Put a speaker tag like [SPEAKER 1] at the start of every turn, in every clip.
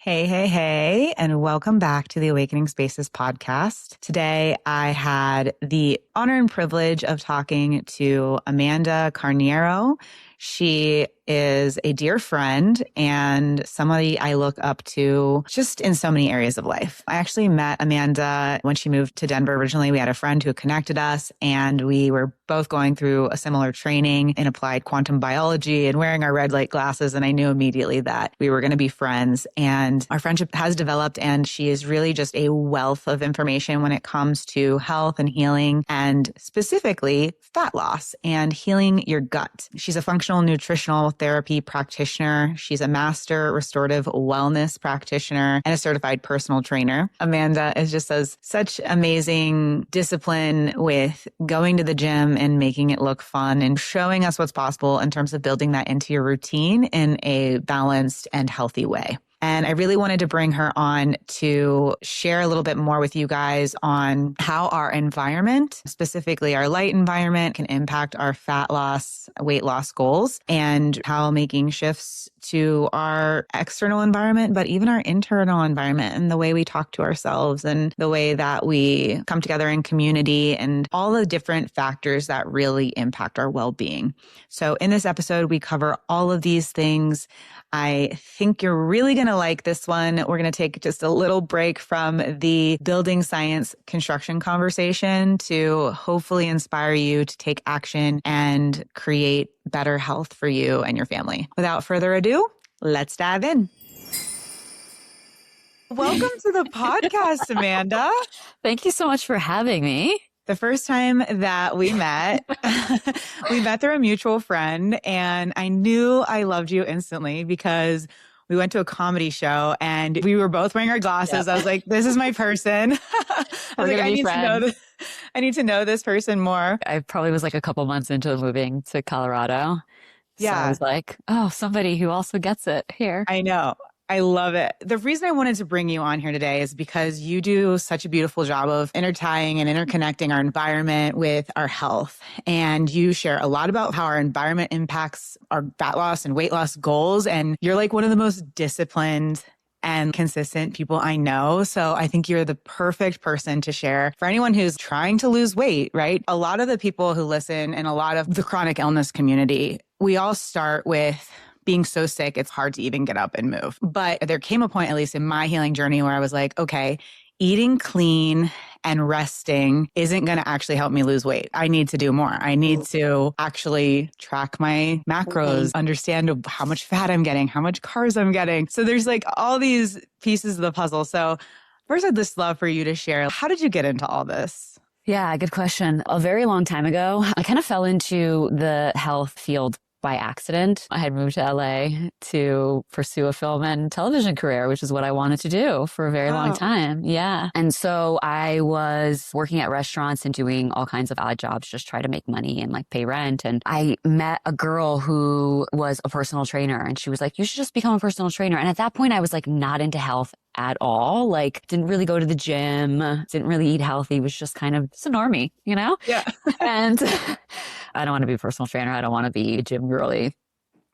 [SPEAKER 1] Hey, hey, hey, and welcome back to the Awakening Spaces podcast. Today, I had the honor and privilege of talking to Amanda Carneiro. She is a dear friend and somebody I look up to just in so many areas of life. I actually met Amanda when she moved to Denver originally. We had a friend who connected us and we were both going through a similar training in applied quantum biology and wearing our red light glasses. And I knew immediately that we were going to be friends, and our friendship has developed, and she is really just a wealth of information when it comes to health and healing, and specifically fat loss and healing your gut. She's a functional nutritional therapy practitioner. She's a master restorative wellness practitioner and a certified personal trainer. Amanda has such amazing discipline with going to the gym and making it look fun and showing us what's possible in terms of building that into your routine in a balanced and healthy way. And I really wanted to bring her on to share a little bit more with you guys on how our environment, specifically our light environment, can impact our fat loss, weight loss goals, and how making shifts to our external environment, but even our internal environment and the way we talk to ourselves and the way that we come together in community and all the different factors that really impact our well-being. So in this episode, we cover all of these things. I think you're really going to like this one. We're going to take just a little break from the building science construction conversation to hopefully inspire you to take action and create better health for you and your family. Without further ado, let's dive in. Welcome to the podcast, Amanda.
[SPEAKER 2] Thank you so much for having me.
[SPEAKER 1] The first time that we met, we met through a mutual friend, and I knew I loved you instantly because we went to a comedy show and we were both wearing our glasses. Yep. I was like, this is my person. I need to know this person more.
[SPEAKER 2] I probably was like a couple months into moving to Colorado.
[SPEAKER 1] Yeah.
[SPEAKER 2] So I was like, oh, somebody who also gets it here.
[SPEAKER 1] I know. I love it. The reason I wanted to bring you on here today is because you do such a beautiful job of intertying and interconnecting our environment with our health. And you share a lot about how our environment impacts our fat loss and weight loss goals. And you're like one of the most disciplined and consistent people I know. So I think you're the perfect person to share for anyone who's trying to lose weight, right? A lot of the people who listen and a lot of the chronic illness community, we all start with being so sick, it's hard to even get up and move. But there came a point, at least in my healing journey, where I was like, okay, eating clean and resting isn't going to actually help me lose weight. I need to do more. I need to actually track my macros, understand how much fat I'm getting, how much carbs I'm getting. So there's like all these pieces of the puzzle. So first, I'd just love for you to share, how did you get into all this?
[SPEAKER 2] Yeah, good question. A very long time ago, I kind of fell into the health field by accident. I had moved to LA to pursue a film and television career, which is what I wanted to do for a very long time. Yeah. And so I was working at restaurants and doing all kinds of odd jobs, just try to make money and like pay rent. And I met a girl who was a personal trainer, and she was like, you should just become a personal trainer. And at that point, I was like not into health at all. Like didn't really go to the gym, didn't really eat healthy, was just kind of just a normie, you know?
[SPEAKER 1] Yeah.
[SPEAKER 2] And I don't want to be a personal trainer. I don't want to be a gym girly.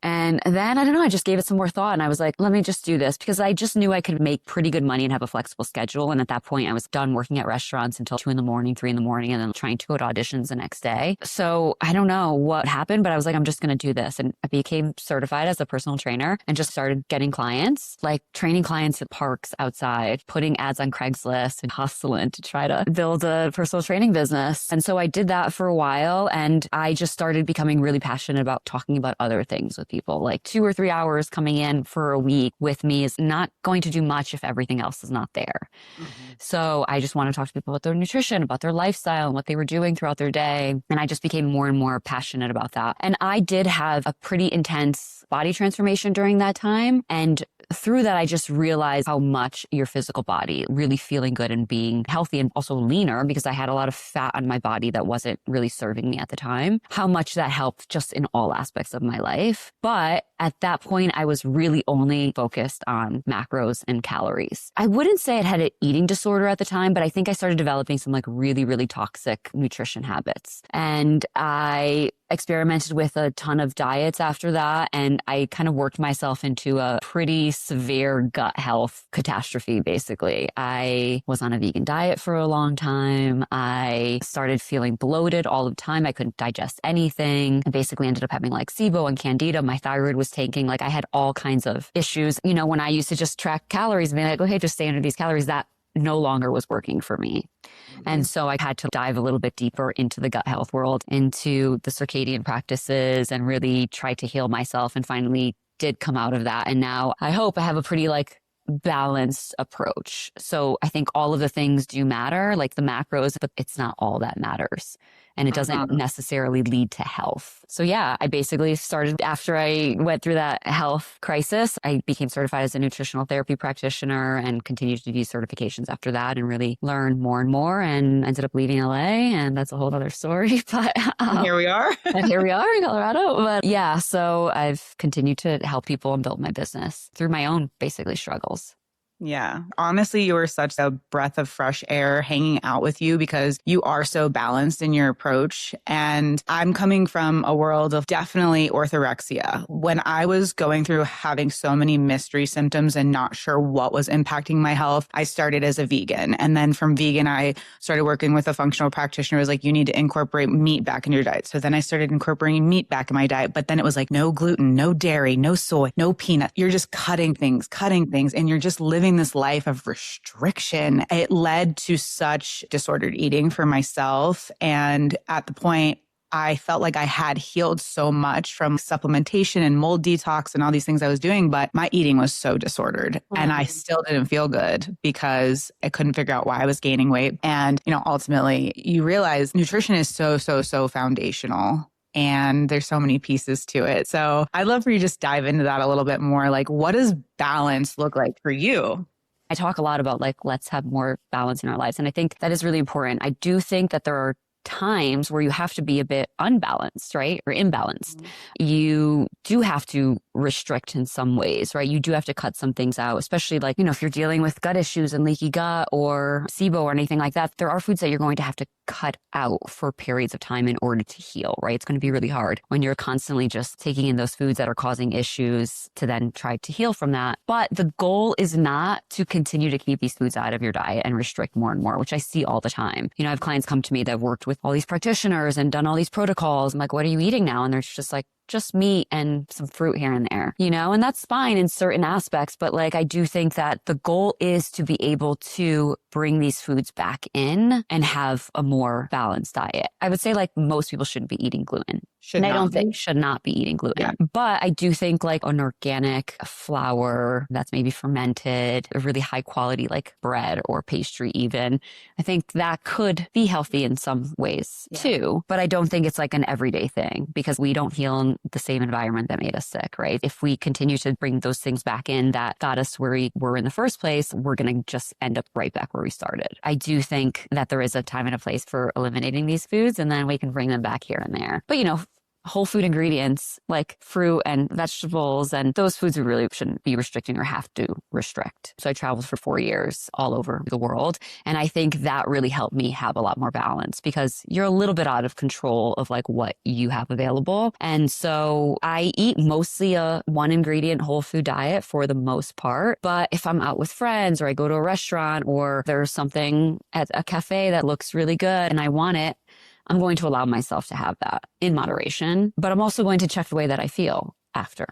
[SPEAKER 2] And then, I don't know, I just gave it some more thought and I was like, let me just do this because I just knew I could make pretty good money and have a flexible schedule. And at that point, I was done working at restaurants until 2 a.m, 3 a.m, and then trying to go to auditions the next day. So I don't know what happened, but I was like, I'm just going to do this. And I became certified as a personal trainer and just started getting clients, like training clients at parks outside, putting ads on Craigslist and hustling to try to build a personal training business. And so I did that for a while and I just started becoming really passionate about talking about other things with people. Like 2 or 3 hours coming in for a week with me is not going to do much if everything else is not there. Mm-hmm. So I just want to talk to people about their nutrition, about their lifestyle and what they were doing throughout their day. And I just became more and more passionate about that. And I did have a pretty intense body transformation during that time. And through that, I just realized how much your physical body really feeling good and being healthy and also leaner because I had a lot of fat on my body that wasn't really serving me at the time, how much that helped just in all aspects of my life. But at that point, I was really only focused on macros and calories. I wouldn't say I had an eating disorder at the time, but I think I started developing some like really, really toxic nutrition habits. And I experimented with a ton of diets after that. And I kind of worked myself into a pretty severe gut health catastrophe, basically. I was on a vegan diet for a long time. I started feeling bloated all the time. I couldn't digest anything. I basically ended up having like SIBO and candida. My thyroid was tanking. Like I had all kinds of issues. You know, when I used to just track calories and be like, okay, just stay under these calories, that no longer was working for me. And so I had to dive a little bit deeper into the gut health world, into the circadian practices, and really try to heal myself, and finally did come out of that. And now I hope I have a pretty like balanced approach. So I think all of the things do matter, like the macros, but it's not all that matters. And it doesn't necessarily lead to health. So yeah, I basically started after I went through that health crisis. I became certified as a nutritional therapy practitioner and continued to do certifications after that and really learn more and more, and ended up leaving LA. And that's a whole other story. But
[SPEAKER 1] here we are.
[SPEAKER 2] And here we are in Colorado. But yeah, so I've continued to help people and build my business through my own basically struggles.
[SPEAKER 1] Yeah. Honestly, you were such a breath of fresh air hanging out with you because you are so balanced in your approach. And I'm coming from a world of definitely orthorexia. When I was going through having so many mystery symptoms and not sure what was impacting my health, I started as a vegan. And then from vegan, I started working with a functional practitioner who was like, you need to incorporate meat back in your diet. So then I started incorporating meat back in my diet. But then it was like no gluten, no dairy, no soy, no peanut. You're just cutting things, and you're just living this life of restriction. It led to such disordered eating for myself. And at the point, I felt like I had healed so much from supplementation and mold detox and all these things I was doing, but my eating was so disordered and I still didn't feel good because I couldn't figure out why I was gaining weight. And, you know, ultimately you realize nutrition is so foundational. And there's so many pieces to it. So I'd love for you to just dive into that a little bit more. Like, what does balance look like for you?
[SPEAKER 2] I talk a lot about like, let's have more balance in our lives. And I think that is really important. I do think that there are times where you have to be a bit unbalanced, right? Or imbalanced. You do have to restrict in some ways, right? You do have to cut some things out, especially like, you know, if you're dealing with gut issues and leaky gut or SIBO or anything like that, there are foods that you're going to have to cut out for periods of time in order to heal, right? It's going to be really hard when you're constantly just taking in those foods that are causing issues to then try to heal from that. But the goal is not to continue to keep these foods out of your diet and restrict more and more, which I see all the time. You know, I have clients come to me that have worked with all these practitioners and done all these protocols. I'm like, what are you eating now? And they're just like, just meat and some fruit here and there, you know, and that's fine in certain aspects. But like, I do think that the goal is to be able to bring these foods back in and have a more balanced diet. I would say like most people shouldn't be eating gluten. Should not be eating gluten. Yeah. But I do think like an organic flour that's maybe fermented, a really high quality like bread or pastry even, I think that could be healthy in some ways too. But I don't think it's like an everyday thing because we don't heal in the same environment that made us sick, right? If we continue to bring those things back in that got us where we were in the first place, we're going to just end up right back where we started. I do think that there is a time and a place for eliminating these foods and then we can bring them back here and there. But you know, whole food ingredients like fruit and vegetables and those foods we really shouldn't be restricting or have to restrict. So I traveled for 4 years all over the world. And I think that really helped me have a lot more balance because you're a little bit out of control of like what you have available. And so I eat mostly a one ingredient whole food diet for the most part. But if I'm out with friends or I go to a restaurant or there's something at a cafe that looks really good and I want it, I'm going to allow myself to have that in moderation, but I'm also going to check the way that I feel after.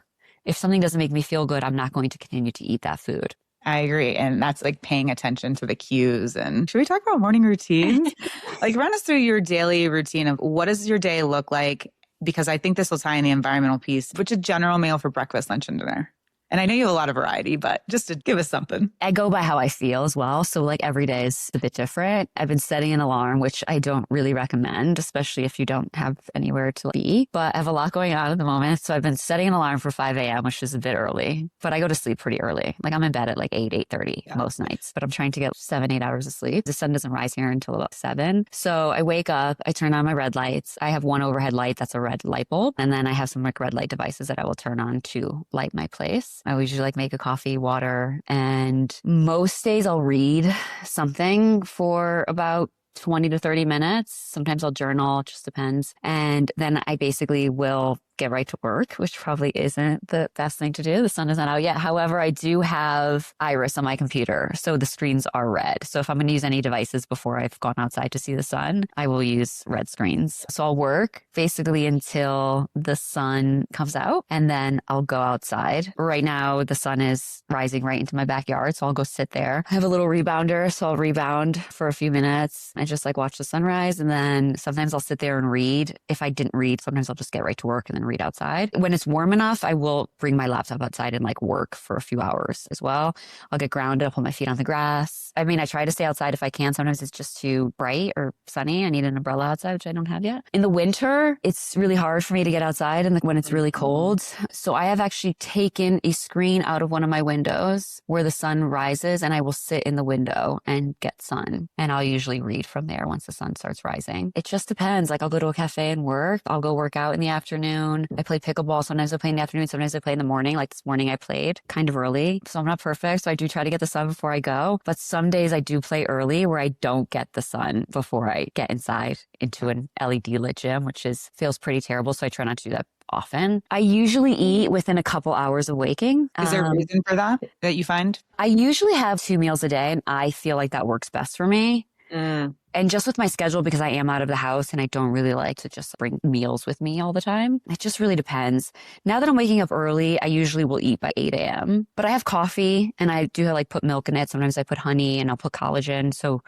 [SPEAKER 2] If something doesn't make me feel good, I'm not going to continue to eat that food.
[SPEAKER 1] I agree. And that's like paying attention to the cues. And should we talk about morning routines? Like run us through your daily routine of what does your day look like? Because I think this will tie in the environmental piece, which is general meal for breakfast, lunch, and dinner. And I know you have a lot of variety, but just to give us something.
[SPEAKER 2] I go by how I feel as well. So like every day is a bit different. I've been setting an alarm, which I don't really recommend, especially if you don't have anywhere to be. But I have a lot going on at the moment. So I've been setting an alarm for 5 a.m., which is a bit early. But I go to sleep pretty early. Like I'm in bed at like 8:30 most nights. But I'm trying to get 7-8 hours of sleep. The sun doesn't rise here until about 7. So I wake up, I turn on my red lights. I have one overhead light that's a red light bulb. And then I have some like red light devices that I will turn on to light my place. I usually like make a coffee, water, and most days I'll read something for about 20 to 30 minutes. Sometimes I'll journal, it just depends. And then I basically will get right to work, which probably isn't the best thing to do. The sun isn't out yet. However, I do have iris on my computer, so the screens are red. So if I'm going to use any devices before I've gone outside to see the sun, I will use red screens. So I'll work basically until the sun comes out, and then I'll go outside. Right now, the sun is rising right into my backyard, so I'll go sit there. I have a little rebounder, so I'll rebound for a few minutes. I just like watch the sunrise, and then sometimes I'll sit there and read. If I didn't read, sometimes I'll just get right to work and then read outside. When it's warm enough, I will bring my laptop outside and like work for a few hours as well. I'll get grounded, I'll put my feet on the grass. I mean, I try to stay outside if I can. Sometimes it's just too bright or sunny. I need an umbrella outside, which I don't have yet. In the winter, it's really hard for me to get outside and when it's really cold. So I have actually taken a screen out of one of my windows where the sun rises, and I will sit in the window and get sun. And I'll usually read from there once the sun starts rising. It just depends. Like I'll go to a cafe and work. I'll go work out in the afternoon. I play pickleball. Sometimes I play in the afternoon. Sometimes I play in the morning. Like this morning I played kind of early. So I'm not perfect. So I do try to get the sun before I go. But some days I do play early where I don't get the sun before I get inside into an LED lit gym, which feels pretty terrible. So I try not to do that often. I usually eat within a couple hours of waking.
[SPEAKER 1] Is there a reason for that you find?
[SPEAKER 2] I usually have 2 meals a day, and I feel like that works best for me. And just with my schedule, because I am out of the house and I don't really like to just bring meals with me all the time. It just really depends. Now that I'm waking up early, I usually will eat by 8 a.m. But I have coffee, and I do like put milk in it. Sometimes I put honey, and I'll put collagen. So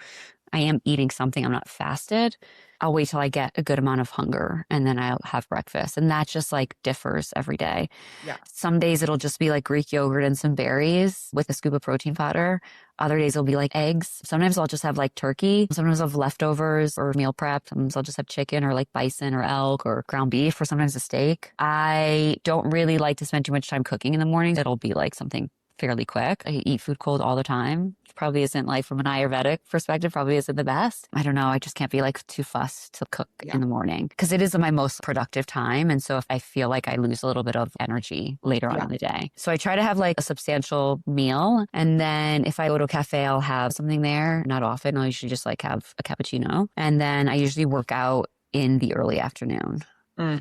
[SPEAKER 2] I am eating something. I'm not fasted. I'll wait till I get a good amount of hunger, and then I'll have breakfast. And that just like differs every day. Yeah. Some days it'll just be like Greek yogurt and some berries with a scoop of protein powder. Other days it'll be like eggs. Sometimes I'll just have like turkey. Sometimes I'll have leftovers or meal prep. Sometimes I'll just have chicken or like bison or elk or ground beef or sometimes a steak. I don't really like to spend too much time cooking in the morning. It'll be like something fairly quick. I eat food cold all the time. Probably isn't like from an Ayurvedic perspective, probably isn't the best. I don't know. I just can't be like too fussed to cook in the morning because it is my most productive time. And so if I feel like I lose a little bit of energy later on in the day. So I try to have like a substantial meal. And then if I go to a cafe, I'll have something there. Not often. I'll usually just like have a cappuccino. And then I usually work out in the early afternoon.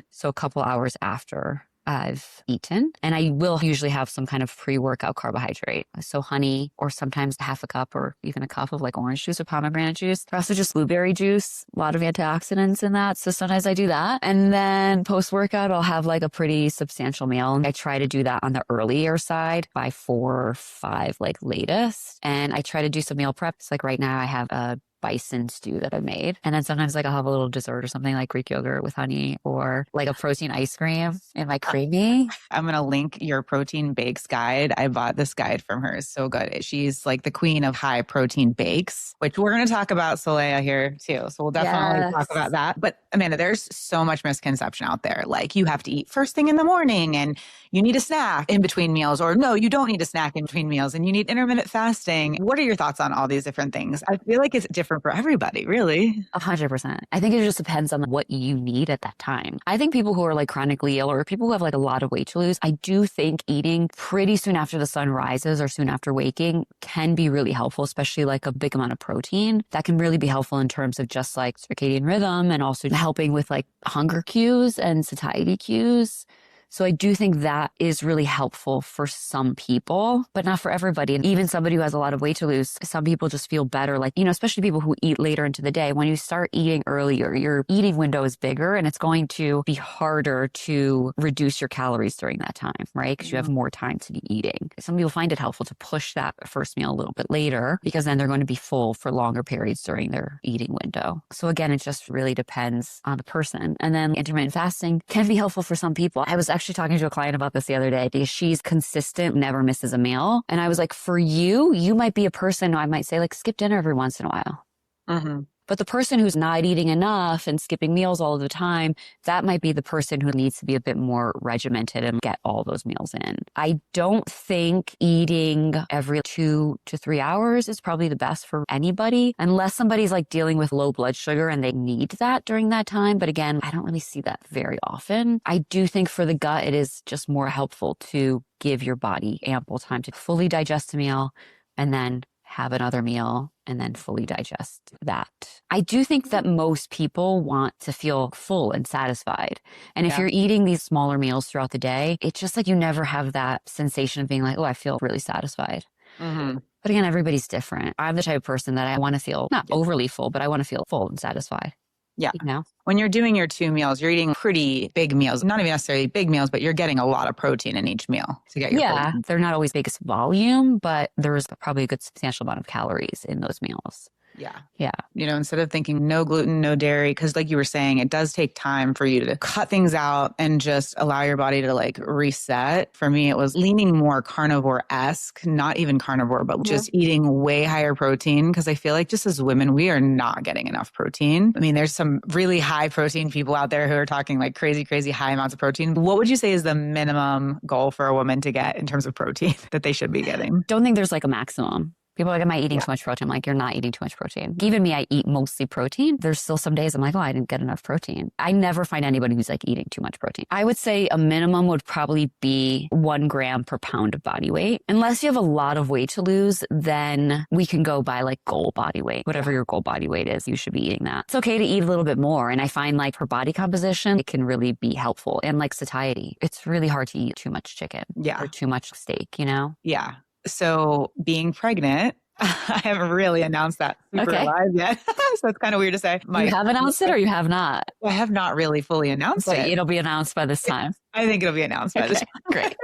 [SPEAKER 2] So a couple hours after I've eaten. And I will usually have some kind of pre-workout carbohydrate. So honey, or sometimes half a cup or even a cup of like orange juice or pomegranate juice. Or also just blueberry juice. A lot of antioxidants in that. So sometimes I do that. And then post-workout, I'll have like a pretty substantial meal. I try to do that on the earlier side by 4 or 5 like latest. And I try to do some meal prep. It's like right now I have a bison stew that I made. And then sometimes like I'll have a little dessert or something like Greek yogurt with honey or like a protein ice cream in my creamy.
[SPEAKER 1] I'm going to link your protein bakes guide. I bought this guide from her. It's so good. She's like the queen of high protein bakes, which we're going to talk about Soleil here too. So we'll definitely talk about that. But Amanda, there's so much misconception out there. Like you have to eat first thing in the morning and you need a snack in between meals, or no, you don't need a snack in between meals and you need intermittent fasting. What are your thoughts on all these different things? I feel like it's different for everybody, really.
[SPEAKER 2] 100%. I think it just depends on what you need at that time. I think people who are like chronically ill or people who have like a lot of weight to lose, I do think eating pretty soon after the sun rises or soon after waking can be really helpful, especially like a big amount of protein. That can really be helpful in terms of just like circadian rhythm and also helping with like hunger cues and satiety cues. So I do think that is really helpful for some people, but not for everybody. And even somebody who has a lot of weight to lose, some people just feel better. Like, especially people who eat later into the day. When you start eating earlier, your eating window is bigger and it's going to be harder to reduce your calories during that time, right? Because you have more time to be eating. Some people find it helpful to push that first meal a little bit later because then they're going to be full for longer periods during their eating window. So again, it just really depends on the person. And then intermittent fasting can be helpful for some people. I was actually talking to a client about this the other day because she's consistent, never misses a meal. And I was like, for you, you might be a person I might say like skip dinner every once in a while.
[SPEAKER 1] Mm-hmm.
[SPEAKER 2] But the person who's not eating enough and skipping meals all the time, that might be the person who needs to be a bit more regimented and get all those meals in. I don't think eating every 2 to 3 hours is probably the best for anybody, unless somebody's like dealing with low blood sugar and they need that during that time. But again, I don't really see that very often. I do think for the gut, it is just more helpful to give your body ample time to fully digest a meal and then have another meal and then fully digest that. I do think that most people want to feel full and satisfied. And if you're eating these smaller meals throughout the day, it's just like you never have that sensation of being like, oh, I feel really satisfied.
[SPEAKER 1] Mm-hmm.
[SPEAKER 2] But again, everybody's different. I'm the type of person that I want to feel not overly full, but I want to feel full and satisfied.
[SPEAKER 1] Yeah.
[SPEAKER 2] You know?
[SPEAKER 1] When you're doing your 2 meals, you're eating pretty big meals, not even necessarily big meals, but you're getting a lot of protein in each meal to get your protein.
[SPEAKER 2] They're not always biggest volume, but there's probably a good substantial amount of calories in those meals.
[SPEAKER 1] Yeah.
[SPEAKER 2] Yeah.
[SPEAKER 1] You know, instead of thinking no gluten, no dairy, because like you were saying, it does take time for you to cut things out and just allow your body to like reset. For me, it was leaning more carnivore-esque, not even carnivore, but just eating way higher protein. Because I feel like just as women, we are not getting enough protein. I mean, there's some really high protein people out there who are talking like crazy, crazy high amounts of protein. What would you say is the minimum goal for a woman to get in terms of protein that they should be getting?
[SPEAKER 2] Don't think there's like a maximum. People are like, am I eating too much protein? I'm like, you're not eating too much protein. Even me, I eat mostly protein. There's still some days I'm like, oh, I didn't get enough protein. I never find anybody who's like eating too much protein. I would say a minimum would probably be 1 gram per pound of body weight. Unless you have a lot of weight to lose, then we can go by like goal body weight. Whatever your goal body weight is, you should be eating that. It's okay to eat a little bit more. And I find like for body composition, it can really be helpful. And like satiety, it's really hard to eat too much chicken or too much steak, you know?
[SPEAKER 1] Yeah. So being pregnant, I haven't really announced that super live yet. So it's kind of weird to say.
[SPEAKER 2] You have announced it or you have not?
[SPEAKER 1] I have not really fully announced it.
[SPEAKER 2] It'll be announced by this time.
[SPEAKER 1] I think it'll be announced by this time.
[SPEAKER 2] Great.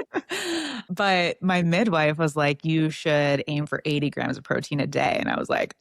[SPEAKER 1] But my midwife was like, you should aim for 80 grams of protein a day. And I was like,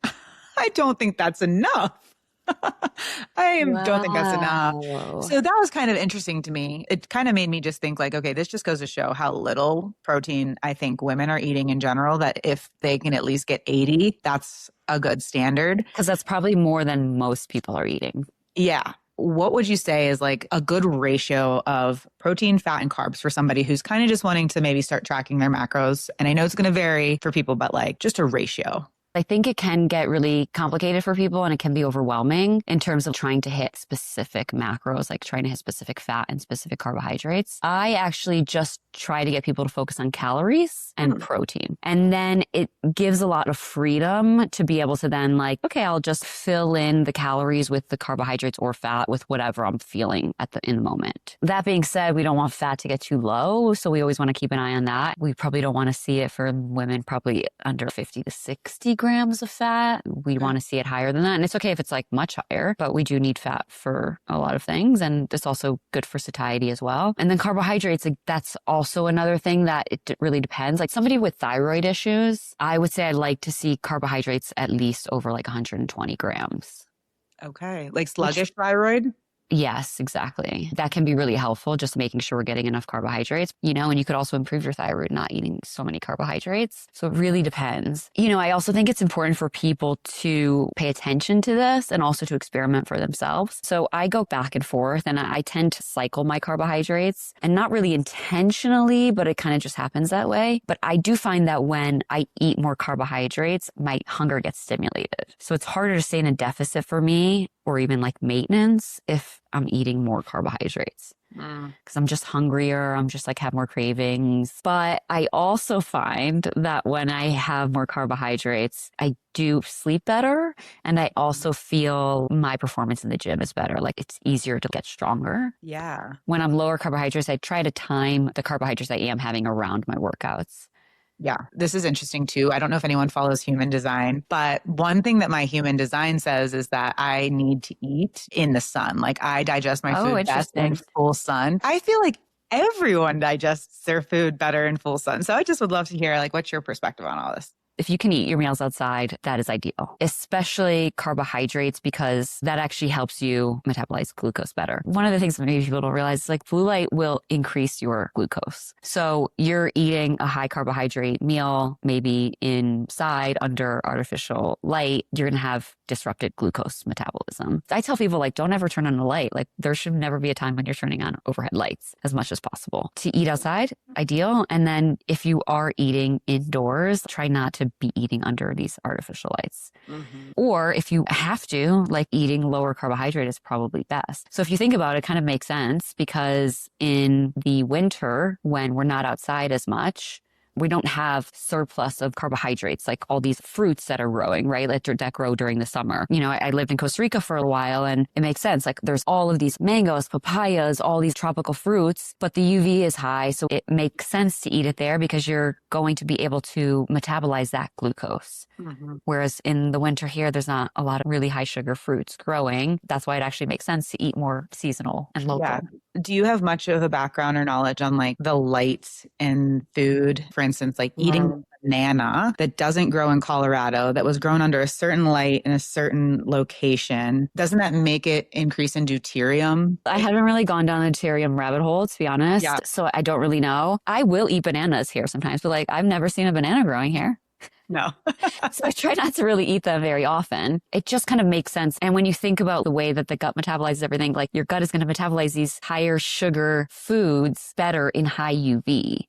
[SPEAKER 1] I don't think that's enough. Don't think that's enough. So that was kind of interesting to me. It kind of made me just think like, okay, this just goes to show how little protein I think women are eating in general, that if they can at least get 80, that's a good standard.
[SPEAKER 2] Because that's probably more than most people are eating.
[SPEAKER 1] Yeah. What would you say is like a good ratio of protein, fat, and carbs for somebody who's kind of just wanting to maybe start tracking their macros? And I know it's going to vary for people, but like just a ratio.
[SPEAKER 2] I think it can get really complicated for people and it can be overwhelming in terms of trying to hit specific macros, like trying to hit specific fat and specific carbohydrates. I actually just try to get people to focus on calories and protein. And then it gives a lot of freedom to be able to then like, okay, I'll just fill in the calories with the carbohydrates or fat with whatever I'm feeling in the moment. That being said, we don't want fat to get too low. So we always want to keep an eye on that. We probably don't want to see it for women probably under 50 to 60 grams of fat. We want to see it higher than that. And it's okay if it's like much higher, but we do need fat for a lot of things. And it's also good for satiety as well. And then carbohydrates, like that's also another thing that it really depends. Like somebody with thyroid issues, I would say I'd like to see carbohydrates at least over like 120 grams.
[SPEAKER 1] Okay. Like sluggish thyroid?
[SPEAKER 2] Yes, exactly. That can be really helpful, just making sure we're getting enough carbohydrates, you know, and you could also improve your thyroid not eating so many carbohydrates. So it really depends. You know, I also think it's important for people to pay attention to this and also to experiment for themselves. So I go back and forth and I tend to cycle my carbohydrates and not really intentionally, but it kind of just happens that way. But I do find that when I eat more carbohydrates, my hunger gets stimulated. So it's harder to stay in a deficit for me or even like maintenance if I'm eating more carbohydrates because I'm just hungrier. I'm just like have more cravings. But I also find that when I have more carbohydrates, I do sleep better. And I also feel my performance in the gym is better. Like it's easier to get stronger.
[SPEAKER 1] Yeah.
[SPEAKER 2] When I'm lower carbohydrates, I try to time the carbohydrates I am having around my workouts.
[SPEAKER 1] Yeah, this is interesting too. I don't know if anyone follows human design, but one thing that my human design says is that I need to eat in the sun. Like I digest my food best in full sun. I feel like everyone digests their food better in full sun. So I just would love to hear like, what's your perspective on all this?
[SPEAKER 2] If you can eat your meals outside, that is ideal, especially carbohydrates, because that actually helps you metabolize glucose better. One of the things that maybe people don't realize is like blue light will increase your glucose. So you're eating a high carbohydrate meal, maybe inside under artificial light, you're going to have disrupted glucose metabolism. I tell people like, don't ever turn on a light. Like there should never be a time when you're turning on overhead lights as much as possible. To eat outside, ideal. And then if you are eating indoors, try not to be eating under these artificial lights. Or if you have to, like eating lower carbohydrate is probably best. So if you think about it, it kind of makes sense because in the winter, when we're not outside as much, we don't have surplus of carbohydrates, like all these fruits that are growing, right? That grow during the summer. You know, I lived in Costa Rica for a while and it makes sense. Like there's all of these mangoes, papayas, all these tropical fruits, but the UV is high. So it makes sense to eat it there because you're going to be able to metabolize that glucose. Whereas in the winter here, there's not a lot of really high sugar fruits growing. That's why it actually makes sense to eat more seasonal and local.
[SPEAKER 1] Yeah. Do you have much of a background or knowledge on like the lights in food? For instance, like eating a banana that doesn't grow in Colorado, that was grown under a certain light in a certain location. Doesn't that make it increase in deuterium?
[SPEAKER 2] I haven't really gone down the deuterium rabbit hole, to be honest.
[SPEAKER 1] Yeah.
[SPEAKER 2] So I don't really know. I will eat bananas here sometimes, but like I've never seen a banana growing here.
[SPEAKER 1] No.
[SPEAKER 2] So I try not to really eat them very often. It just kind of makes sense. And when you think about the way that the gut metabolizes everything, like your gut is going to metabolize these higher sugar foods better in high UV.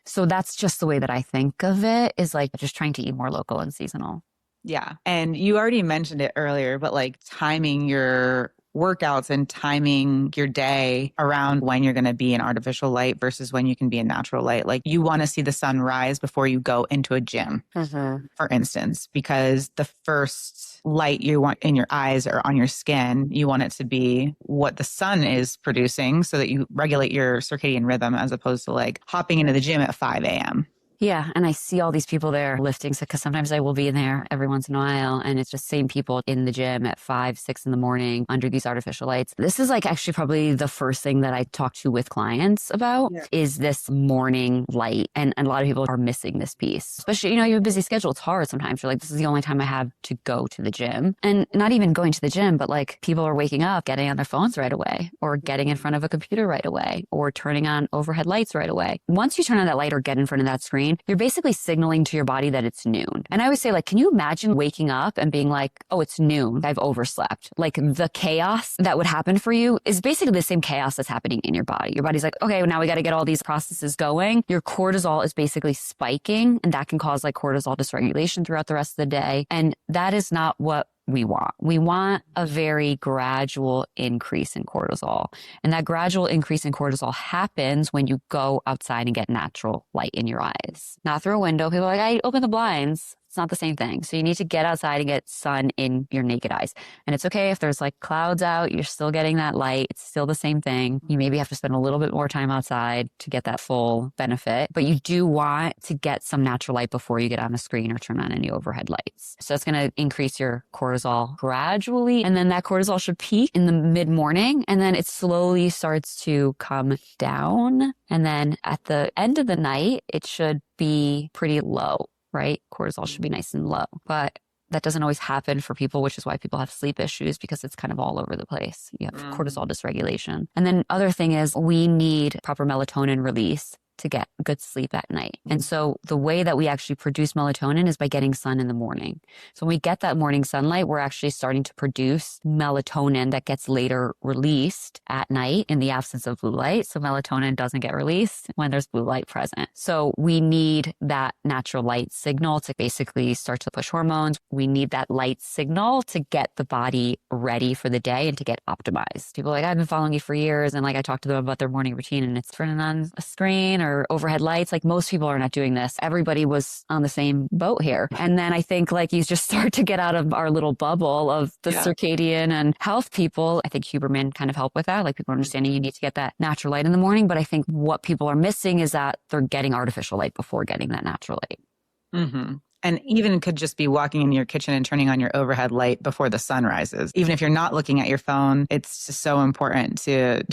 [SPEAKER 2] So that's just the way that I think of it, is like just trying to eat more local and seasonal.
[SPEAKER 1] Yeah. And you already mentioned it earlier, but like timing your workouts and timing your day around when you're going to be in artificial light versus when you can be in natural light. Like you want to see the sun rise before you go into a gym, for instance, because the first light you want in your eyes or on your skin, you want it to be what the sun is producing so that you regulate your circadian rhythm as opposed to like hopping into the gym at 5 a.m.
[SPEAKER 2] Yeah. And I see all these people there lifting. So, because sometimes I will be in there every once in a while and it's just same people in the gym at 5, 6 in the morning under these artificial lights. This is like actually probably the first thing that I talk to with clients about is this morning light. And a lot of people are missing this piece, especially, you know, you have a busy schedule. It's hard sometimes. You're like, this is the only time I have to go to the gym, and not even going to the gym, but like people are waking up, getting on their phones right away or getting in front of a computer right away or turning on overhead lights right away. Once you turn on that light or get in front of that screen, you're basically signaling to your body that it's noon. And I always say, like, can you imagine waking up and being like, oh, it's noon, I've overslept? Like the chaos that would happen for you is basically the same chaos that's happening in your body. Your body's like, okay, well, now we got to get all these processes going. Your cortisol is basically spiking, and that can cause like cortisol dysregulation throughout the rest of the day. And that is not what we want. We want a very gradual increase in cortisol. And that gradual increase in cortisol happens when you go outside and get natural light in your eyes. Not through a window. People are like, I open the blinds. It's not the same thing. So you need to get outside and get sun in your naked eyes. And it's okay if there's like clouds out, you're still getting that light. It's still the same thing. You maybe have to spend a little bit more time outside to get that full benefit, but you do want to get some natural light before you get on the screen or turn on any overhead lights. So it's going to increase your cortisol gradually. And then that cortisol should peak in the mid-morning, and then it slowly starts to come down. And then at the end of the night, it should be pretty low. Right? Cortisol should be nice and low, but that doesn't always happen for people, which is why people have sleep issues, because it's kind of all over the place. You have cortisol dysregulation. And then other thing is we need proper melatonin release to get good sleep at night. And so the way that we actually produce melatonin is by getting sun in the morning. So when we get that morning sunlight, we're actually starting to produce melatonin that gets later released at night in the absence of blue light. So melatonin doesn't get released when there's blue light present. So we need that natural light signal to basically start to push hormones. We need that light signal to get the body ready for the day and to get optimized. People are like, I've been following you for years. And like I talk to them about their morning routine and it's turning on a screen or overhead lights. Like most people are not doing this. Everybody was on the same boat here. And then I think like you just start to get out of our little bubble of the circadian and health people. I think Huberman kind of help with that. Like people are understanding you need to get that natural light in the morning. But I think what people are missing is that they're getting artificial light before getting that natural light.
[SPEAKER 1] And even could just be walking in your kitchen and turning on your overhead light before the sun rises. Even if you're not looking at your phone, it's just so important to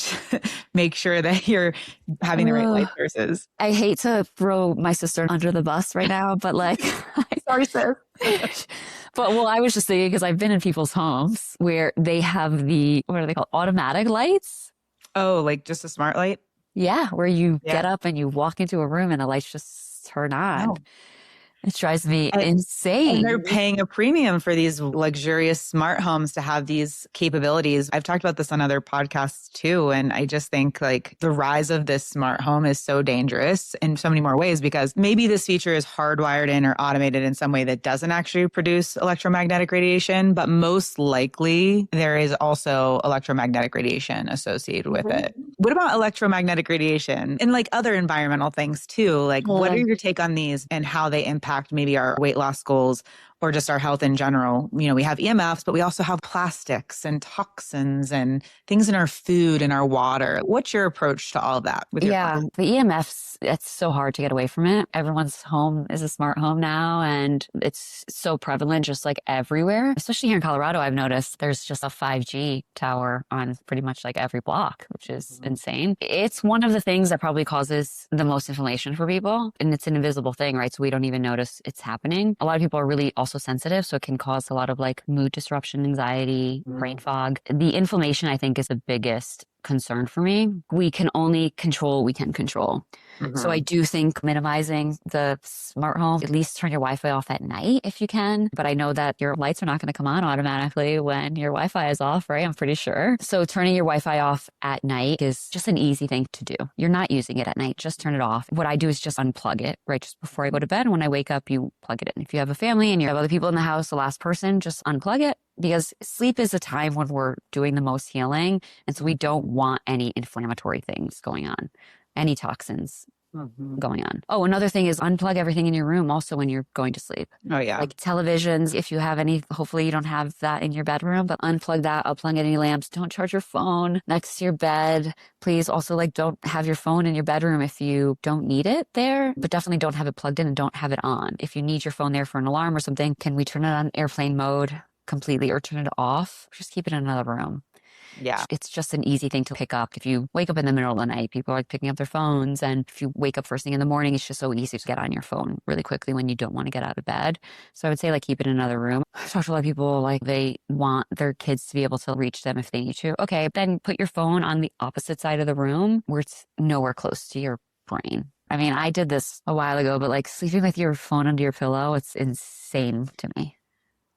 [SPEAKER 1] make sure that you're having the right light sources.
[SPEAKER 2] I hate to throw my sister under the bus right now, but like,
[SPEAKER 1] Sorry, sis.
[SPEAKER 2] But well, I was just thinking because I've been in people's homes where they have the, what are they called? Automatic lights.
[SPEAKER 1] Oh, like just a smart light?
[SPEAKER 2] Yeah. Where you get up and you walk into a room and the lights just turn on.
[SPEAKER 1] Oh.
[SPEAKER 2] It drives me insane.
[SPEAKER 1] And they're paying a premium for these luxurious smart homes to have these capabilities. I've talked about this on other podcasts too. And I just think like the rise of this smart home is so dangerous in so many more ways because maybe this feature is hardwired in or automated in some way that doesn't actually produce electromagnetic radiation. But most likely there is also electromagnetic radiation associated with it. What about electromagnetic radiation and like other environmental things too? Like what are your take on these and how they impact maybe our weight loss goals or just our health in general? You know, we have EMFs, but we also have plastics and toxins and things in our food and our water. What's your approach to all of that? With your
[SPEAKER 2] the EMFs, it's so hard to get away from it. Everyone's home is a smart home now, and it's so prevalent just like everywhere. Especially here in Colorado, I've noticed there's just a 5G tower on pretty much like every block, which is insane. It's one of the things that probably causes the most inflammation for people, and it's an invisible thing, right? So we don't even notice it's happening. A lot of people are really also sensitive, so it can cause a lot of like mood disruption, anxiety, brain fog. The inflammation, I think, is the biggest concern for me. We can only control what we can control. So I do think minimizing the smart home, at least turn your Wi-Fi off at night if you can. But I know that your lights are not going to come on automatically when your Wi-Fi is off, right? I'm pretty sure. So turning your Wi-Fi off at night is just an easy thing to do. You're not using it at night, just turn it off. What I do is just unplug it, right? Just before I go to bed. And when I wake up, you plug it in. If you have a family and you have other people in the house, the last person, just unplug it. Because sleep is a time when we're doing the most healing. And so we don't want any inflammatory things going on, any toxins going on. Oh, another thing is unplug everything in your room also when you're going to sleep.
[SPEAKER 1] Oh, yeah.
[SPEAKER 2] Like televisions, if you have any, hopefully you don't have that in your bedroom, but unplug that, unplug any lamps. Don't charge your phone next to your bed. Please also like don't have your phone in your bedroom if you don't need it there, but definitely don't have it plugged in and don't have it on. If you need your phone there for an alarm or something, can we turn it on airplane mode completely or turn it off? Just keep it in another room.
[SPEAKER 1] Yeah.
[SPEAKER 2] It's just an easy thing to pick up. If you wake up in the middle of the night, people are picking up their phones. And if you wake up first thing in the morning, it's just so easy to get on your phone really quickly when you don't want to get out of bed. So I would say like keep it in another room. I've talked to a lot of people like they want their kids to be able to reach them if they need to. Okay, then put your phone on the opposite side of the room where it's nowhere close to your brain. I mean, I did this a while ago, but like sleeping with your phone under your pillow, it's insane to me.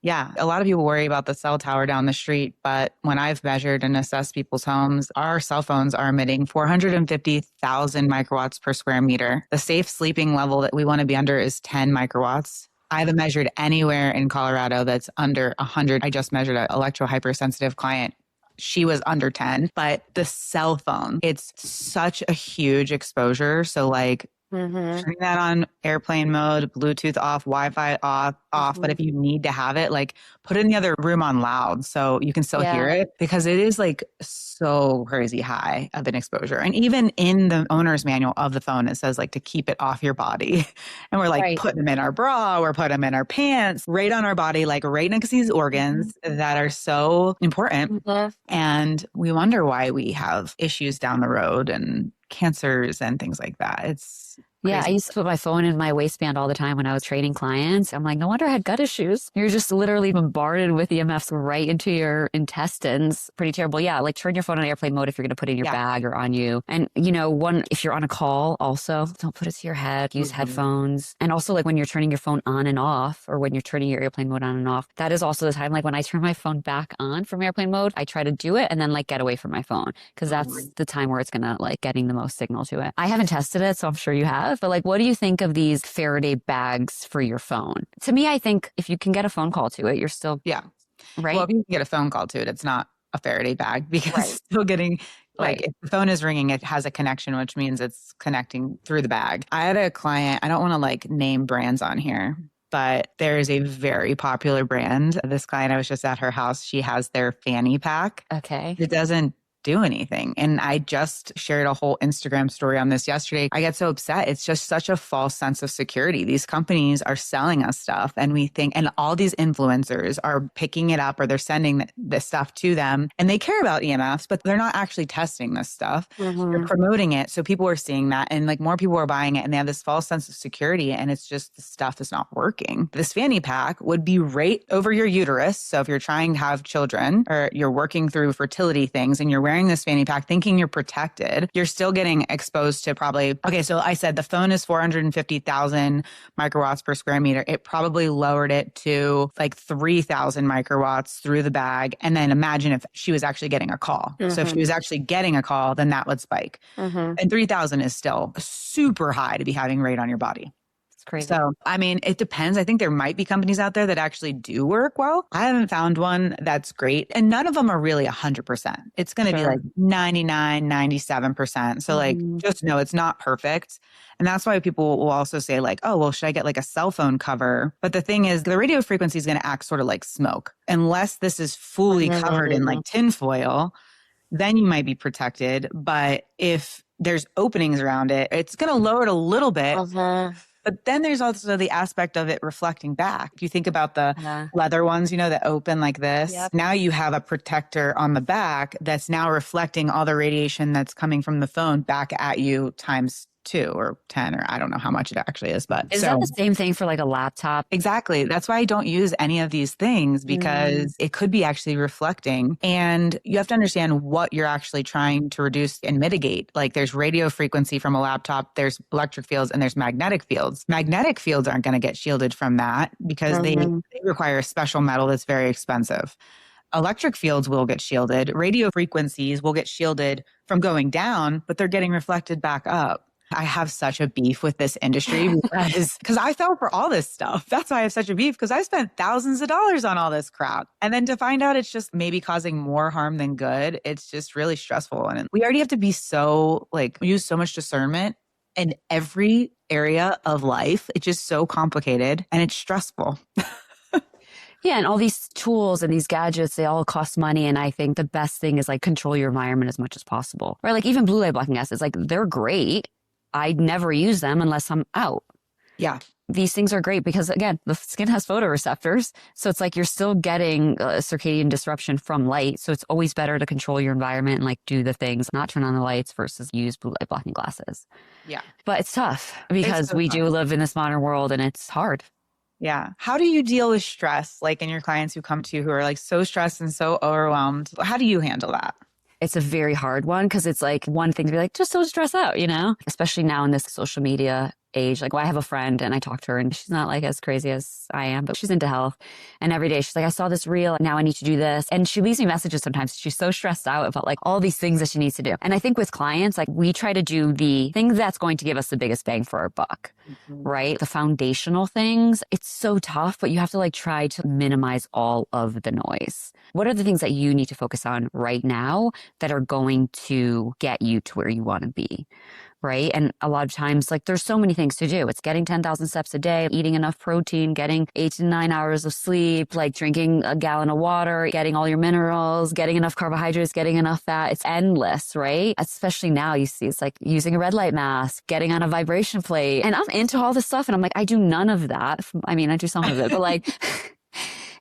[SPEAKER 1] Yeah, a lot of people worry about the cell tower down the street, but when I've measured and assessed people's homes, our cell phones are emitting 450,000 microwatts per square meter. The safe sleeping level that we want to be under is 10 microwatts. I haven't measured anywhere in Colorado that's under 100. I just measured an electro-hypersensitive client. She was under 10, but the cell phone, it's such a huge exposure. So like turning that on airplane mode, Bluetooth off, Wi-Fi off. But if you need to have it, like put it in the other room on loud so you can still hear it because it is like so crazy high of an exposure. And even in the owner's manual of the phone, it says like to keep it off your body. And we're like putting them in our bra, we're putting them in our pants, right on our body, like right next to these organs that are so important. And we wonder why we have issues down the road and cancers and things like that. It's crazy.
[SPEAKER 2] Yeah, I used to put my phone in my waistband all the time when I was training clients. I'm like, no wonder I had gut issues. You're just literally bombarded with EMFs right into your intestines. Pretty terrible. Yeah, like turn your phone on airplane mode if you're going to put it in your bag or on you. And, you know, if you're on a call also, don't put it to your head. Use headphones. And also like when you're turning your phone on and off or when you're turning your airplane mode on and off, that is also the time like when I turn my phone back on from airplane mode, I try to do it and then like get away from my phone because that's the time where it's going to like getting the most signal to it. I haven't tested it, so I'm sure you have. But like, what do you think of these Faraday bags for your phone? To me, I think if you can get a phone call to it, you're still right.
[SPEAKER 1] Well, if you can get a phone call to it, it's not a Faraday bag because it's still getting like if the phone is ringing, it has a connection, which means it's connecting through the bag. I had a client, I don't want to like name brands on here, but there is a very popular brand. This client, I was just at her house. She has their fanny pack.
[SPEAKER 2] Okay.
[SPEAKER 1] It doesn't do anything. And I just shared a whole Instagram story on this yesterday. I get so upset. It's just such a false sense of security. These companies are selling us stuff and we think, and all these influencers are picking it up or they're sending this stuff to them and they care about EMFs, but they're not actually testing this stuff. They're promoting it. So people are seeing that and like more people are buying it and they have this false sense of security and it's just the stuff is not working. This fanny pack would be right over your uterus. So if you're trying to have children or you're working through fertility things and you're wearing this fanny pack thinking you're protected, you're still getting exposed to probably, okay, so I said the phone is 450,000 microwatts per square meter. It probably lowered it to like 3,000 microwatts through the bag. And then imagine if she was actually getting a call. So if she was actually getting a call, then that would spike. And 3,000 is still super high to be having right on your body.
[SPEAKER 2] Crazy.
[SPEAKER 1] So, I mean, it depends. I think there might be companies out there that actually do work well. I haven't found one that's great. And none of them are really 100%. It's going to be like 99, 97%. So like, just know it's not perfect. And that's why people will also say like, oh, well, should I get like a cell phone cover? But the thing is the radio frequency is going to act sort of like smoke. Unless this is fully covered in like tinfoil, then you might be protected. But if there's openings around it, it's going to lower it a little bit. But then there's also the aspect of it reflecting back. If you think about the leather ones, you know, that open like this, now you have a protector on the back that's now reflecting all the radiation that's coming from the phone back at you times 2 or 10, or I don't know how much it actually is, but
[SPEAKER 2] is that the same thing for like a laptop?
[SPEAKER 1] Exactly. That's why I don't use any of these things because it could be actually reflecting. And you have to understand what you're actually trying to reduce and mitigate. Like there's radio frequency from a laptop, there's electric fields, and there's magnetic fields. Magnetic fields aren't going to get shielded from that because they require a special metal that's very expensive. Electric fields will get shielded. Radio frequencies will get shielded from going down, but they're getting reflected back up. I have such a beef with this industry because I fell for all this stuff. That's why I have such a beef because I spent thousands of dollars on all this crap. And then to find out it's just maybe causing more harm than good, it's just really stressful. And we already have to be so use so much discernment in every area of life. It's just so complicated and it's stressful.
[SPEAKER 2] Yeah. And all these tools and these gadgets, they all cost money. And I think the best thing is like control your environment as much as possible. Right? Like even blue light blocking acids, like they're great. I never use them unless I'm out.
[SPEAKER 1] Yeah.
[SPEAKER 2] These things are great because, again, the skin has photoreceptors. So it's like you're still getting circadian disruption from light. So it's always better to control your environment and like do the things, not turn on the lights versus use blue light blocking glasses.
[SPEAKER 1] Yeah.
[SPEAKER 2] But it's tough because we do live in this modern world and it's hard.
[SPEAKER 1] Yeah. How do you deal with stress, like in your clients who come to you who are like so stressed and so overwhelmed? How do you handle that?
[SPEAKER 2] It's a very hard one because it's like one thing to be like, just don't stress out, you know, especially now in this social media age. Like, well, I have a friend and I talk to her and she's not like as crazy as I am, but she's into health. And every day she's like, I saw this reel. Now I need to do this. And she leaves me messages sometimes. She's so stressed out about like all these things that she needs to do. And I think with clients, like we try to do the thing that's going to give us the biggest bang for our buck, right? The foundational things. It's so tough, but you have to like try to minimize all of the noise. What are the things that you need to focus on right now that are going to get you to where you want to be? Right. And a lot of times, like there's so many things to do. It's getting 10,000 steps a day, eating enough protein, getting 8 to 9 hours of sleep, like drinking a gallon of water, getting all your minerals, getting enough carbohydrates, getting enough fat. It's endless, right? Especially now you see it's like using a red light mask, getting on a vibration plate. And I'm into all this stuff. And I'm like, I do none of that. I mean, I do some of it, but like...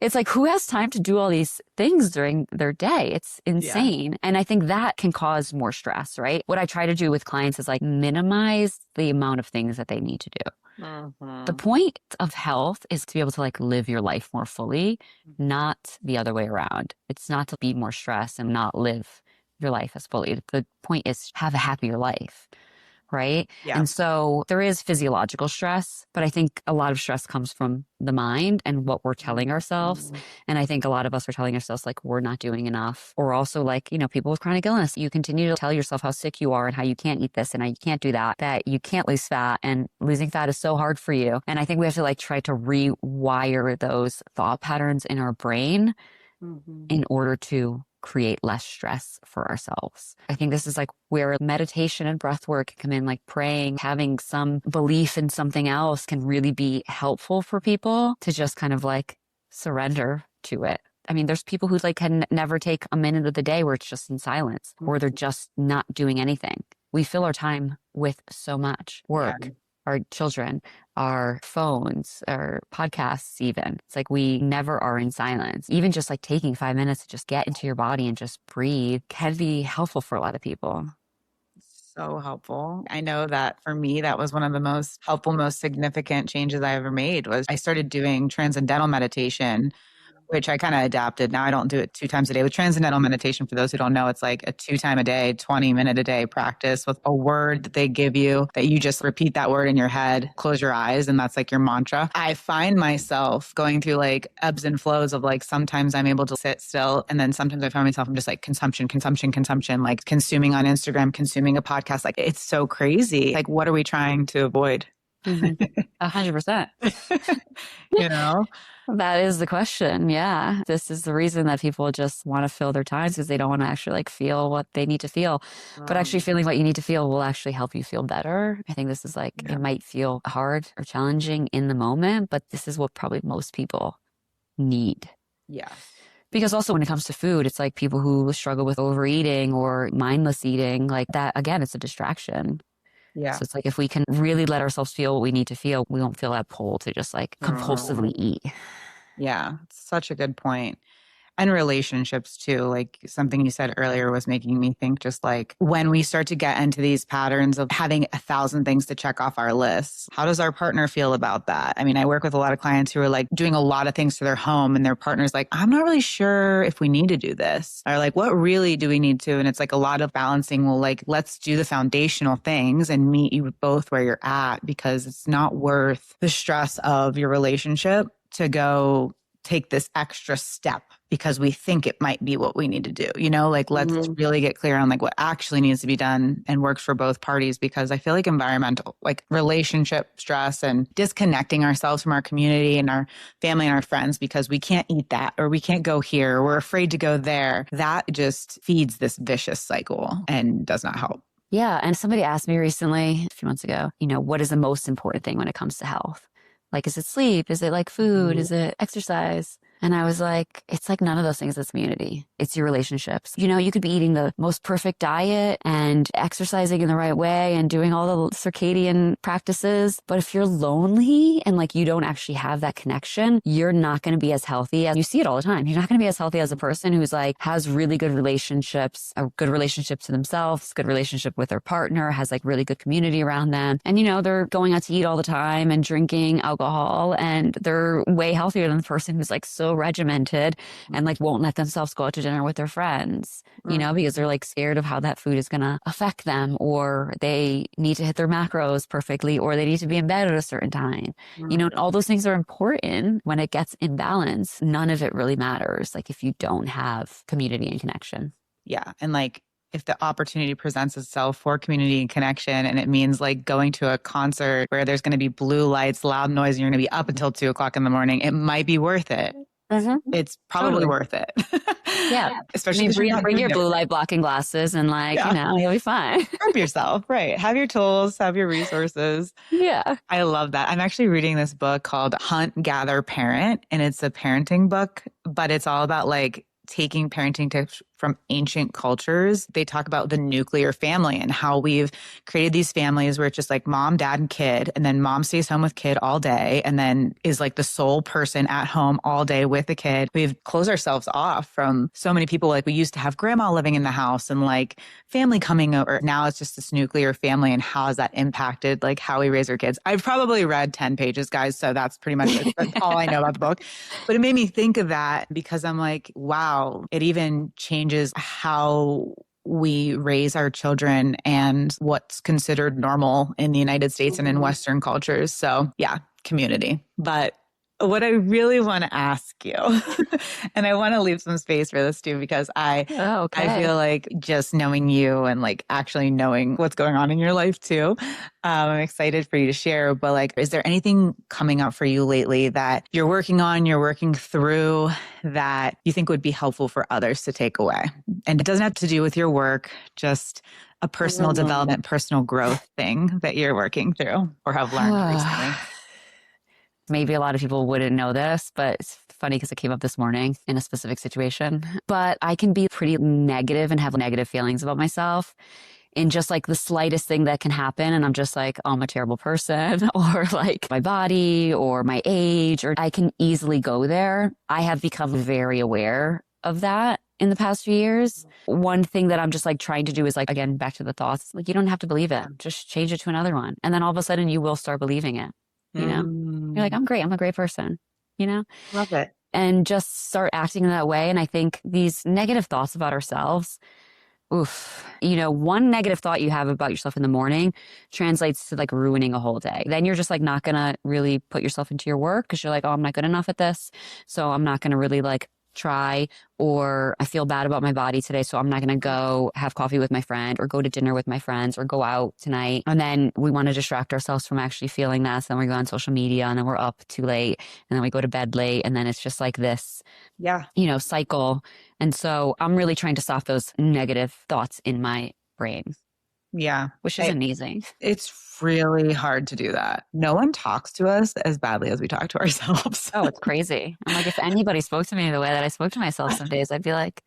[SPEAKER 2] It's like, who has time to do all these things during their day? It's insane. Yeah. And I think that can cause more stress, right? What I try to do with clients is like minimize the amount of things that they need to do. The point of health is to be able to like live your life more fully, not the other way around. It's not to be more stressed and not live your life as fully. The point is have a happier life. Right? Yeah. And so there is physiological stress, but I think a lot of stress comes from the mind and what we're telling ourselves. And I think a lot of us are telling ourselves like we're not doing enough. Or also like, you know, people with chronic illness, you continue to tell yourself how sick you are and how you can't eat this and how you can't do that, that you can't lose fat and losing fat is so hard for you. And I think we have to like try to rewire those thought patterns in our brain in order to create less stress for ourselves. I think this is like where meditation and breath work can come in, like praying, having some belief in something else can really be helpful for people to just kind of like surrender to it I mean, there's people who like can never take a minute of the day where it's just in silence or they're just not doing anything. We fill our time with so much work, our children, our phones, our podcasts even. It's like we never are in silence. Even just like taking 5 minutes to just get into your body and just breathe can be helpful for a lot of people.
[SPEAKER 1] So helpful. I know that for me, that was one of the most helpful, most significant changes I ever made was I started doing transcendental meditation, which I kind of adapted. Now I don't do it 2 times a day. With transcendental meditation, for those who don't know, it's like a 2 time a day, 20-minute a day practice with a word that they give you that you just repeat that word in your head, close your eyes, and that's like your mantra. I find myself going through like ebbs and flows of like sometimes I'm able to sit still. And then sometimes I find myself I'm just like consumption, like consuming on Instagram, consuming a podcast. Like it's so crazy. Like what are we trying to avoid?
[SPEAKER 2] 100%.
[SPEAKER 1] You know?
[SPEAKER 2] That is the question. Yeah. This is the reason that people just want to fill their times because they don't want to actually like feel what they need to feel. But actually feeling what you need to feel will actually help you feel better. I think this is like, it might feel hard or challenging in the moment, but this is what probably most people need.
[SPEAKER 1] Yeah.
[SPEAKER 2] Because also when it comes to food, it's like people who struggle with overeating or mindless eating, like that, again, it's a distraction.
[SPEAKER 1] Yeah.
[SPEAKER 2] So it's like if we can really let ourselves feel what we need to feel, we won't feel that pull to just like compulsively eat.
[SPEAKER 1] Yeah, such a good point. And relationships too. Like something you said earlier was making me think just like when we start to get into these patterns of having 1,000 things to check off our lists, how does our partner feel about that? I mean, I work with a lot of clients who are like doing a lot of things to their home and their partner's like, I'm not really sure if we need to do this. Or like, what really do we need to? And it's like a lot of balancing. Well, like, let's do the foundational things and meet you both where you're at because it's not worth the stress of your relationship to go take this extra step because we think it might be what we need to do. You know, like let's really get clear on like what actually needs to be done and works for both parties, because I feel like environmental, like relationship stress and disconnecting ourselves from our community and our family and our friends because we can't eat that or we can't go here, or we're afraid to go there. That just feeds this vicious cycle and does not help.
[SPEAKER 2] Yeah. And somebody asked me recently, a few months ago, you know, what is the most important thing when it comes to health? Like, is it sleep? Is it like food? Is it exercise? And I was like, it's like none of those things. It's community. It's your relationships. You know, you could be eating the most perfect diet and exercising in the right way and doing all the circadian practices. But if you're lonely and like you don't actually have that connection, you're not going to be as healthy as you see it all the time. You're not going to be as healthy as a person who's like has really good relationships, a good relationship to themselves, good relationship with their partner, has like really good community around them. And, you know, they're going out to eat all the time and drinking alcohol and they're way healthier than the person who's like so regimented and like won't let themselves go out to dinner with their friends, you know, because they're like scared of how that food is going to affect them, or they need to hit their macros perfectly, or they need to be in bed at a certain time. You know, all those things are important. When it gets imbalanced, none of it really matters. Like if you don't have community and connection.
[SPEAKER 1] Yeah. And like, if the opportunity presents itself for community and connection, and it means like going to a concert where there's going to be blue lights, loud noise, and you're going to be up until 2:00 in the morning, it might be worth it. It's probably worth it.
[SPEAKER 2] Yeah.
[SPEAKER 1] Especially
[SPEAKER 2] bring your blue light blocking glasses and like, you know, you'll be fine.
[SPEAKER 1] Prep yourself. Right. Have your tools, have your resources.
[SPEAKER 2] Yeah.
[SPEAKER 1] I love that. I'm actually reading this book called Hunt, Gather, Parent, and it's a parenting book, but it's all about like taking parenting tips from ancient cultures. They talk about the nuclear family and how we've created these families where it's just like mom, dad, and kid. And then mom stays home with kid all day and then is like the sole person at home all day with the kid. We've closed ourselves off from so many people. Like we used to have grandma living in the house and like family coming over. Now it's just this nuclear family. And how has that impacted like how we raise our kids? I've probably read 10 pages, guys. So that's pretty much that's all I know about the book. But it made me think of that because I'm like, wow, it even changes how we raise our children and what's considered normal in the United States and in Western cultures. So yeah, community. But what I really want to ask you, and I want to leave some space for this too, because I feel like just knowing you and like actually knowing what's going on in your life too, I'm excited for you to share. But like, is there anything coming up for you lately that you're working on, you're working through that you think would be helpful for others to take away? And it doesn't have to do with your work, just a personal development, personal growth thing that you're working through or have learned recently.
[SPEAKER 2] Maybe a lot of people wouldn't know this, but funny because it came up this morning in a specific situation, but I can be pretty negative and have negative feelings about myself in just like the slightest thing that can happen. And I'm just like, oh, I'm a terrible person, or like my body or my age, or I can easily go there. I have become very aware of that in the past few years. One thing that I'm just like trying to do is like, again, back to the thoughts, like you don't have to believe it. Just change it to another one. And then all of a sudden you will start believing it. You know, you're like, I'm great. I'm a great person, you know?
[SPEAKER 1] Love it.
[SPEAKER 2] And just start acting in that way. And I think these negative thoughts about ourselves, oof, you know, one negative thought you have about yourself in the morning translates to like ruining a whole day. Then you're just like not going to really put yourself into your work because you're like, oh, I'm not good enough at this. So I'm not going to really like try, or I feel bad about my body today, so I'm not going to go have coffee with my friend or go to dinner with my friends or go out tonight. And then we want to distract ourselves from actually feeling that. So then we go on social media and then we're up too late and then we go to bed late. And then it's just like this, you know, cycle. And so I'm really trying to stop those negative thoughts in my brain.
[SPEAKER 1] Yeah.
[SPEAKER 2] Which is amazing.
[SPEAKER 1] It's really hard to do that. No one talks to us as badly as we talk to ourselves.
[SPEAKER 2] Oh, it's crazy. I'm like, if anybody spoke to me the way that I spoke to myself some days, I'd be like,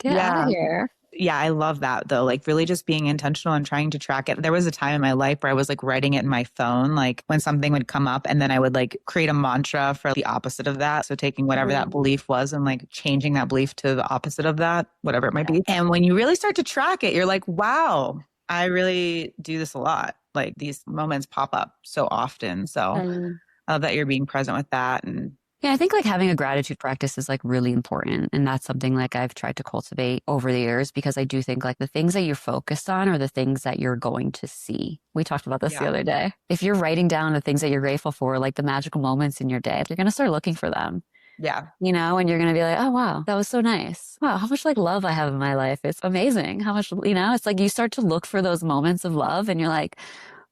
[SPEAKER 2] get out of here.
[SPEAKER 1] Yeah, I love that though. Like really just being intentional and trying to track it. There was a time in my life where I was like writing it in my phone, like when something would come up and then I would like create a mantra for the opposite of that. So taking whatever that belief was and like changing that belief to the opposite of that, whatever it might be. And when you really start to track it, you're like, wow, I really do this a lot. Like these moments pop up so often. So I love that you're being present with that. And
[SPEAKER 2] yeah, I think like having a gratitude practice is like really important. And that's something like I've tried to cultivate over the years because I do think like the things that you're focused on are the things that you're going to see. We talked about this the other day. If you're writing down the things that you're grateful for, like the magical moments in your day, you're going to start looking for them.
[SPEAKER 1] Yeah.
[SPEAKER 2] You know, and you're going to be like, oh, wow, that was so nice. Wow, how much like love I have in my life. It's amazing. How much, you know, it's like you start to look for those moments of love and you're like,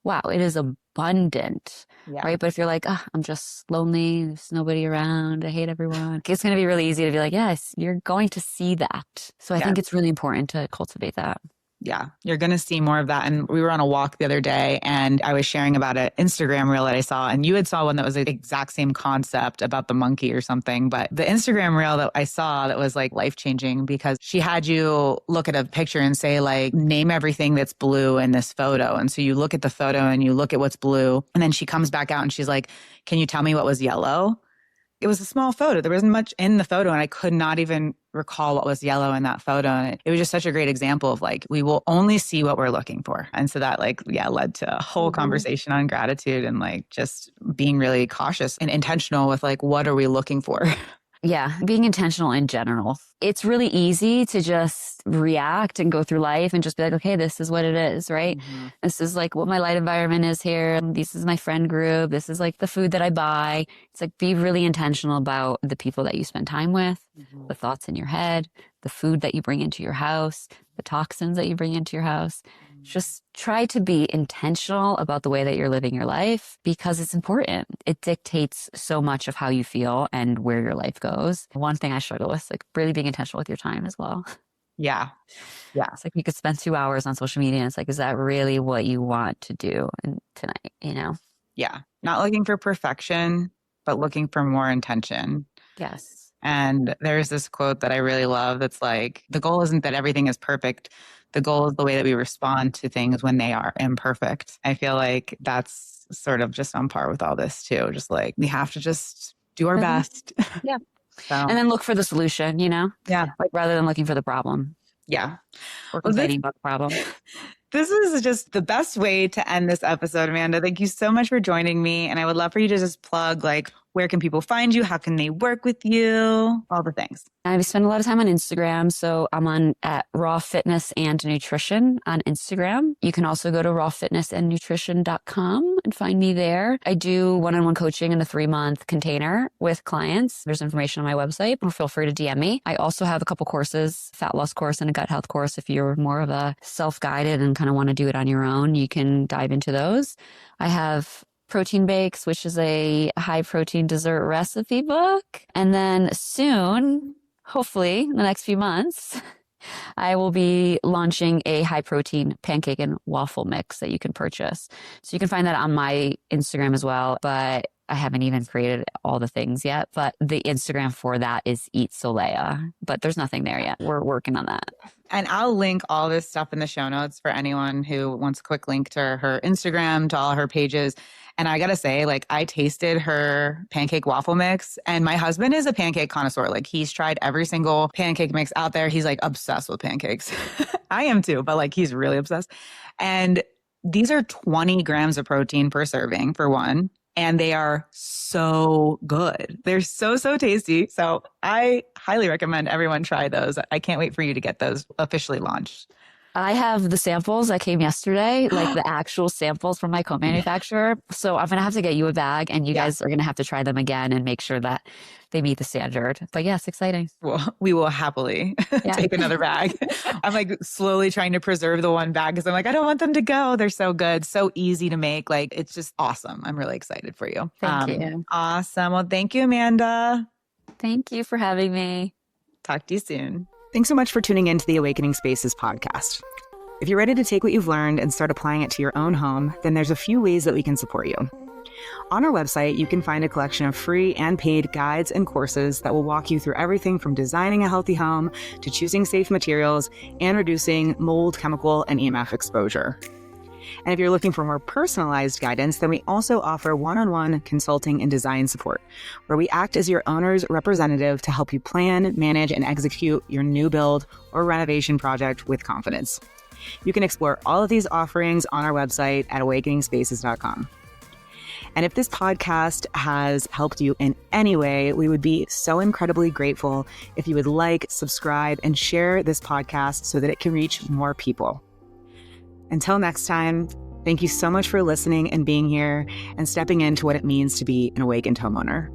[SPEAKER 2] wow, it is abundant. Right. But if you're like, oh, I'm just lonely, there's nobody around, I hate everyone, it's going to be really easy to be like, yes, you're going to see that. So I think it's really important to cultivate that.
[SPEAKER 1] Yeah, you're going to see more of that. And we were on a walk the other day and I was sharing about an Instagram reel that I saw, and you had saw one that was the exact same concept about the monkey or something. But the Instagram reel that I saw that was like life-changing because she had you look at a picture and say like, name everything that's blue in this photo. And so you look at the photo and you look at what's blue. And then she comes back out and she's like, can you tell me what was yellow? It was a small photo. There wasn't much in the photo and I could not even recall what was yellow in that photo. And it was just such a great example of like, we will only see what we're looking for. And so that like, led to a whole conversation on gratitude and like just being really cautious and intentional with like, what are we looking for?
[SPEAKER 2] Yeah, being intentional in general. It's really easy to just react and go through life and just be like, okay, this is what it is, right? This is like what my light environment is here. This is my friend group. This is like the food that I buy. It's like be really intentional about the people that you spend time with, the thoughts in your head, the food that you bring into your house, the toxins that you bring into your house. Just try to be intentional about the way that you're living your life because it's important. It dictates so much of how you feel and where your life goes. One thing I struggle with is like really being intentional with your time as well.
[SPEAKER 1] Yeah.
[SPEAKER 2] It's like you could spend 2 hours on social media and it's like, is that really what you want to do tonight, you know?
[SPEAKER 1] Yeah. Not looking for perfection, but looking for more intention.
[SPEAKER 2] Yes.
[SPEAKER 1] And there's this quote that I really love that's like, the goal isn't that everything is perfect. The goal is the way that we respond to things when they are imperfect. I feel like that's sort of just on par with all this too. Just like we have to just do our best.
[SPEAKER 2] Yeah.
[SPEAKER 1] So.
[SPEAKER 2] And then look for the solution, you know?
[SPEAKER 1] Yeah.
[SPEAKER 2] Like rather than looking for the problem.
[SPEAKER 1] Yeah.
[SPEAKER 2] Or complaining about the problem.
[SPEAKER 1] This is just the best way to end this episode, Amanda. Thank you so much for joining me. And I would love for you to just plug like, where can people find you? How can they work with you? All the things.
[SPEAKER 2] I spend a lot of time on Instagram. So I'm on at Raw Fitness and Nutrition on Instagram. You can also go to rawfitnessandnutrition.com and find me there. I do one-on-one coaching in a 3-month container with clients. There's information on my website, or feel free to DM me. I also have a couple courses, fat loss course and a gut health course. If you're more of a self-guided and kind of want to do it on your own, you can dive into those. I have Protein Bakes, which is a high protein dessert recipe book. And then soon, hopefully in the next few months, I will be launching a high protein pancake and waffle mix that you can purchase. So you can find that on my Instagram as well, but I haven't even created all the things yet. But the Instagram for that is Eat Solea, but there's nothing there yet. We're working on that.
[SPEAKER 1] And I'll link all this stuff in the show notes for anyone who wants a quick link to her Instagram, to all her pages. And I got to say, like, I tasted her pancake waffle mix, and my husband is a pancake connoisseur. Like, he's tried every single pancake mix out there. He's like obsessed with pancakes. I am too, but like, he's really obsessed. And these are 20 grams of protein per serving for one. And they are so good. They're so, so tasty. So I highly recommend everyone try those. I can't wait for you to get those officially launched.
[SPEAKER 2] I have the samples that came yesterday, like the actual samples from my co-manufacturer. So I'm going to have to get you a bag, and you guys are going to have to try them again and make sure that they meet the standard. But yes, exciting.
[SPEAKER 1] Well, we will happily take another bag. I'm like slowly trying to preserve the one bag because I'm like, I don't want them to go. They're so good, so easy to make. Like, it's just awesome. I'm really excited for you.
[SPEAKER 2] Thank you.
[SPEAKER 1] Awesome. Well, thank you, Amanda.
[SPEAKER 2] Thank you for having me.
[SPEAKER 1] Talk to you soon. Thanks so much for tuning in to the Awakening Spaces podcast. If you're ready to take what you've learned and start applying it to your own home, then there's a few ways that we can support you. On our website, you can find a collection of free and paid guides and courses that will walk you through everything from designing a healthy home to choosing safe materials and reducing mold, chemical, and EMF exposure. And if you're looking for more personalized guidance, then we also offer one-on-one consulting and design support, where we act as your owner's representative to help you plan, manage, and execute your new build or renovation project with confidence. You can explore all of these offerings on our website at awakeningspaces.com. And if this podcast has helped you in any way, we would be so incredibly grateful if you would like, subscribe, and share this podcast so that it can reach more people. Until next time, thank you so much for listening and being here and stepping into what it means to be an awakened homeowner.